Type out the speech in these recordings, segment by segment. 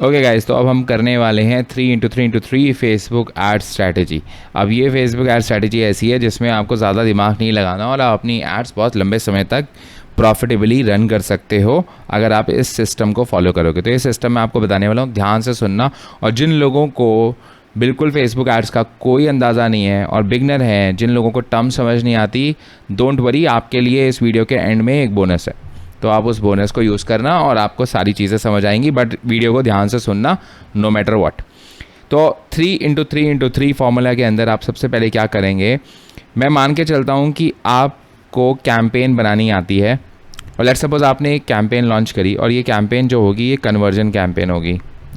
Okay guys, तो अब हम करने वाले हैं 3x3x3 फेसबुक एड स्ट्रैटेजी। अब ये फेसबुक एड स्ट्रैटेजी ऐसी है जिसमें आपको ज़्यादा दिमाग नहीं लगाना और आप अपनी एड्स बहुत लंबे समय तक प्रॉफिटेबली रन कर सकते हो अगर आप इस सिस्टम को फॉलो करोगे। तो ये सिस्टम मैं आपको बताने वाला हूँ, ध्यान से सुनना। और जिन लोगों को बिल्कुल फेसबुक एड्स का कोई अंदाज़ा नहीं है और बिगनर हैं, जिन लोगों को टर्म समझ नहीं आती, डोंट वरी, आपके लिए इस वीडियो के एंड में एक बोनस है। तो आप उस बोनस को यूज़ करना और आपको सारी चीज़ें समझ आएंगी, बट वीडियो को ध्यान से सुनना नो मैटर व्हाट। तो 3x3x3 फॉर्मूला के अंदर आप सबसे पहले क्या करेंगे, मैं मान के चलता हूँ कि आपको कैंपेन बनानी आती है और लेट्स सपोज आपने एक कैंपेन लॉन्च करी और ये कैंपेन जो होगी ये कन्वर्जन कैंपेन होगी।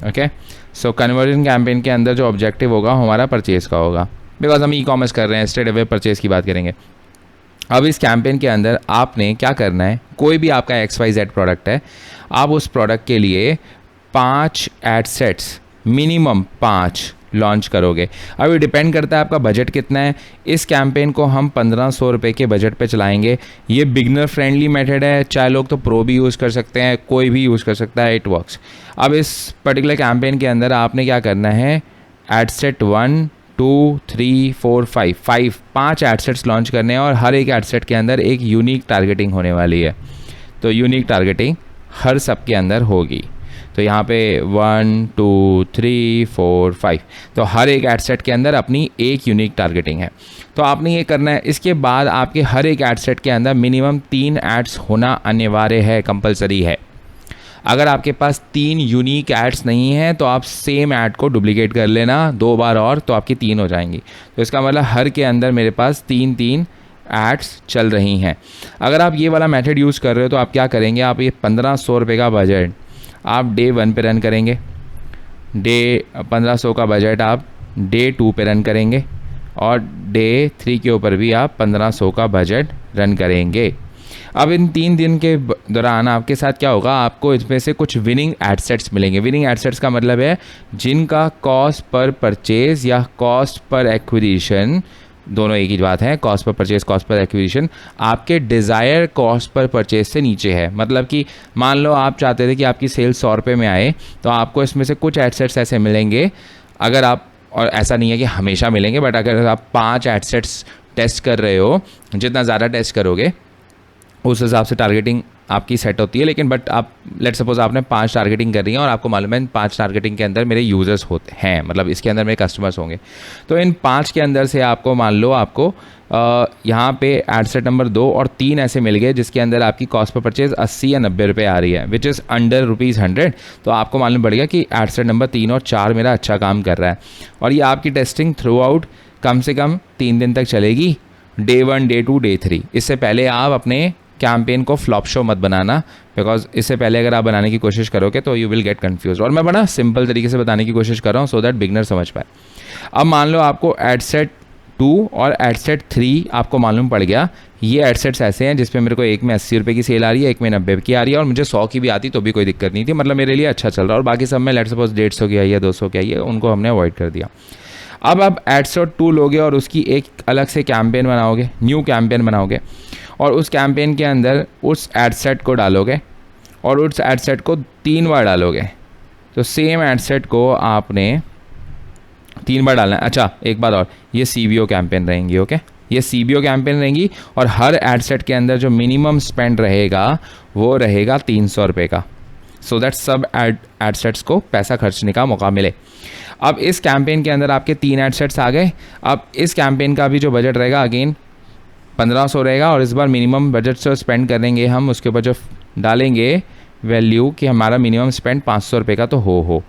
ओके, सो कन्वर्जन कैंपेन के अंदर जो ऑब्जेक्टिव होगा हमारा परचेज़ का होगा, बिकॉज हम ई कॉमर्स कर रहे हैं, स्ट्रेट अवे परचेज़ की बात करेंगे। अब इस कैंपेन के अंदर आपने क्या करना है, कोई भी आपका XYZ प्रोडक्ट है, आप उस प्रोडक्ट के लिए 5 एड सेट्स, मिनिमम 5 लॉन्च करोगे। अब ये डिपेंड करता है आपका बजट कितना है। इस कैंपेन को हम 1500 रुपये के बजट पे चलाएंगे। ये बिगनर फ्रेंडली मेथड है, चाहे लोग तो प्रो भी यूज़ कर सकते हैं, कोई भी यूज़ कर सकता है, इट वर्क्स। अब इस पर्टिकुलर कैंपेन के अंदर आपने क्या करना है, एड सेट 1 2 3 4 5 5 एडसेट्स लॉन्च करने हैं और हर एक एडसेट के अंदर एक यूनिक टारगेटिंग होने वाली है। तो यूनिक टारगेटिंग हर सब के अंदर होगी। तो यहाँ पे 1 2 3 4 5, तो हर एक एडसेट के अंदर अपनी एक यूनिक टारगेटिंग है। तो आपने ये करना है। इसके बाद आपके हर एक एडसेट के अंदर मिनिमम 3 एड्स होना अनिवार्य है, कंपलसरी है। अगर आपके पास 3 यूनिक एड्स नहीं हैं तो आप सेम ऐड को डुप्लीकेट कर लेना 2 बार और, तो आपकी 3 हो जाएंगी। तो इसका मतलब हर के अंदर मेरे पास 3 एड्स चल रही हैं। अगर आप ये वाला मेथड यूज़ कर रहे हो तो आप क्या करेंगे, आप ये 1500 रुपये का बजट आप डे 1 पे रन करेंगे, 1500 का बजट आप डे 2 पे रन करेंगे और डे 3 के ऊपर भी आप 1500 का बजट रन करेंगे। अब इन 3 दिन के दौरान आपके साथ क्या होगा, आपको इसमें से कुछ विनिंग एडसेट्स मिलेंगे। विनिंग एडसेट्स का मतलब है जिनका कॉस्ट पर परचेज या कॉस्ट पर एक्विजिशन, दोनों एक ही बात है, cost per purchase, cost per acquisition, आपके डिज़ायर कॉस्ट पर परचेज से नीचे है। मतलब कि मान लो आप चाहते थे कि आपकी सेल 100 रुपये में आए, तो आपको इसमें से कुछ एडसेट्स ऐसे मिलेंगे, अगर आप, और ऐसा नहीं है कि हमेशा मिलेंगे, बट अगर आप 5 एडसेट्स टेस्ट कर रहे हो, जितना ज़्यादा टेस्ट करोगे उस हिसाब से टारगेटिंग आपकी सेट होती है। लेकिन बट आप लेट सपोज आपने 5 टारगेटिंग कर रही है और आपको मालूम है 5 टारगेटिंग के अंदर मेरे यूज़र्स होते हैं, मतलब इसके अंदर मेरे कस्टमर्स होंगे। तो इन 5 के अंदर से आपको मान लो आपको यहाँ पे एडसेट नंबर 2 और 3 ऐसे मिल गए जिसके अंदर आपकी कॉस्ट पर परचेज 80 या 90 रुपये आ रही है, विच इज़ अंडर ₹100। तो आपको मालूम पड़ गया कि एडसेट नंबर 3 और 4 मेरा अच्छा काम कर रहा है। और ये आपकी टेस्टिंग थ्रू आउट कम से कम 3 दिन तक चलेगी, डे 1 डे 2 डे 3। इससे पहले आप अपने कैंपेन को फ्लॉप शो मत बनाना, बिकॉज इससे पहले अगर आप बनाने की कोशिश करोगे तो यू विल गेट कंफ्यूज। और मैं बड़ा सिंपल तरीके से बताने की कोशिश कर रहा हूँ सो दैट बिगनर समझ पाए। अब मान लो आपको एडसेट 2 और एडसेट 3 आपको मालूम पड़ गया, ये एडसेट्स ऐसे हैं जिसपे मेरे को एक में 80 रुपये की सेल आ रही है, एक में 90 की आ रही है, और मुझे 100 की भी आती तो भी कोई दिक्कत नहीं थी, मतलब मेरे लिए अच्छा चल रहा है। और बाकी सब में लेट्स सपोज 150 की आई है, 200 की आई है, उनको हमने अवॉइड कर दिया। अब आप एडसेट 2 लोगे और उसकी एक अलग से कैंपेन बनाओगे, न्यू कैंपेन बनाओगे, और उस कैंपेन के अंदर उस एडसेट को डालोगे और उस एडसेट को 3 बार डालोगे। तो सेम एडसेट को आपने 3 बार डालना है। अच्छा, एक बात और, ये CBO कैंपेन रहेंगी। ओके, ये CBO कैंपेन रहेंगी और हर एडसेट के अंदर जो मिनिमम स्पेंड रहेगा वो रहेगा 300 रुपये का, सो दैट सब एडसेट्स को पैसा खर्चने का मौका मिले। अब इस कैंपेन के अंदर आपके 3 एडसेट्स आ गए। अब इस कैंपेन का भी जो बजट रहेगा अगेन 1500 रहेगा, और इस बार मिनिमम बजट से स्पेंड करेंगे हम, उसके ऊपर जो डालेंगे वैल्यू कि हमारा मिनिमम स्पेंड 500 रुपये का तो हो।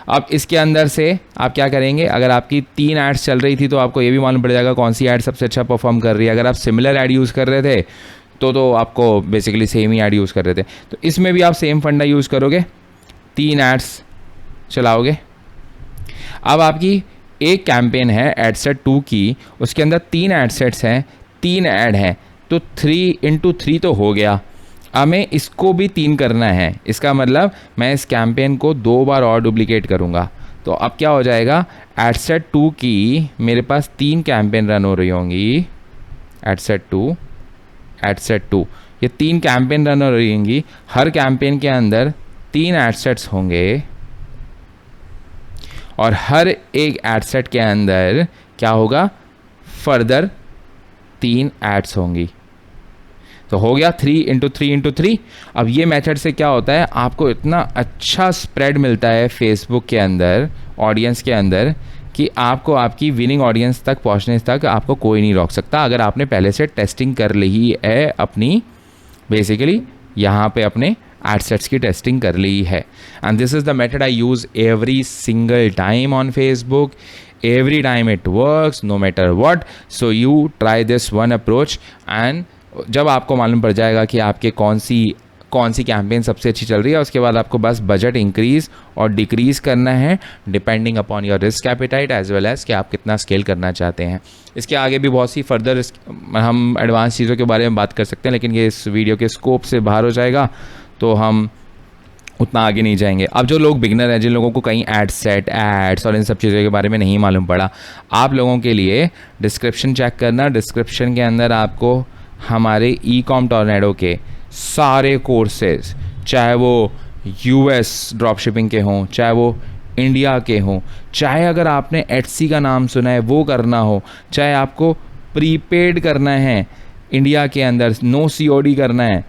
अब इसके अंदर से आप क्या करेंगे, अगर आपकी 3 एड्स चल रही थी तो आपको ये भी मालूम पड़ जाएगा कौन सी ऐड सबसे अच्छा परफॉर्म कर रही है। अगर आप सिमिलर ऐड यूज़ कर रहे थे तो आपको बेसिकली सेम ही ऐड यूज़ कर रहे थे, तो इसमें भी आप सेम फंडा यूज़ करोगे, 3 एड्स चलाओगे। अब आपकी एक कैंपेन है एडसेट 2 की, उसके अंदर 3 एडसेट्स हैं, 3 ऐड हैं, तो 3x3 तो हो गया। हमें इसको भी 3 करना है, इसका मतलब मैं इस कैंपेन को 2 बार और डुप्लीकेट करूँगा। तो अब क्या हो जाएगा, एडसेट 2 की मेरे पास 3 कैंपेन रन हो रही होंगी, एडसेट 2 ये 3 कैंपेन रन हो रही होंगी, हर कैंपेन के अंदर 3 एडसेट्स होंगे, और हर एक एड सेट के अंदर क्या होगा, फर्दर 3 एड्स होंगी। तो हो गया 3 इंटू 3 इंटू 3। अब ये मेथड से क्या होता है, आपको इतना अच्छा स्प्रेड मिलता है फेसबुक के अंदर, ऑडियंस के अंदर, कि आपको आपकी विनिंग ऑडियंस तक पहुंचने तक आपको कोई नहीं रोक सकता, अगर आपने पहले से टेस्टिंग कर ली है अपनी, बेसिकली यहाँ पे अपने एड सेट्स की टेस्टिंग कर ली है। And this is the method I use every single time on Facebook, every time it works no matter what, so you try this one approach। and जब आपको मालूम पड़ जाएगा कि आपके कौन सी कैंपेन सबसे अच्छी चल रही है, उसके बाद आपको बस बजट इंक्रीज़ और डिक्रीज़ करना है depending upon your risk appetite as well as कि आप कितना स्केल करना चाहते हैं। इसके आगे भी बहुत सी फर्दर हम एडवांस चीज़ों के बारे में बात कर सकते हैं, लेकिन ये इस वीडियो के स्कोप से बाहर हो जाएगा तो हम उतना आगे नहीं जाएंगे। अब जो लोग बिगनर हैं, जिन लोगों को कहीं एड सेट, एड्स और इन सब चीज़ों के बारे में नहीं मालूम पड़ा, आप लोगों के लिए डिस्क्रिप्शन चेक करना। डिस्क्रिप्शन के अंदर आपको हमारे ई-कॉम टॉर्नेडो के सारे कोर्सेज, चाहे वो यूएस ड्रॉप शिपिंग के हों, चाहे वो इंडिया के हों, चाहे अगर आपने एटसी का नाम सुना है वो करना हो, चाहे आपको प्रीपेड करना है इंडिया के अंदर, नो COD करना है,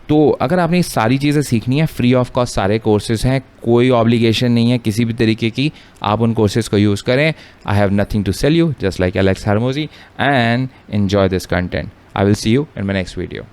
तो अगर आपने सारी चीज़ें सीखनी है, फ्री ऑफ कॉस्ट सारे कोर्सेज हैं, कोई ऑब्लिगेशन नहीं है किसी भी तरीके की, आप उन कोर्सेज को यूज़ करें। I have nothing to sell you, just like Alex Hormozi, and enjoy this content. I will see you in my next video.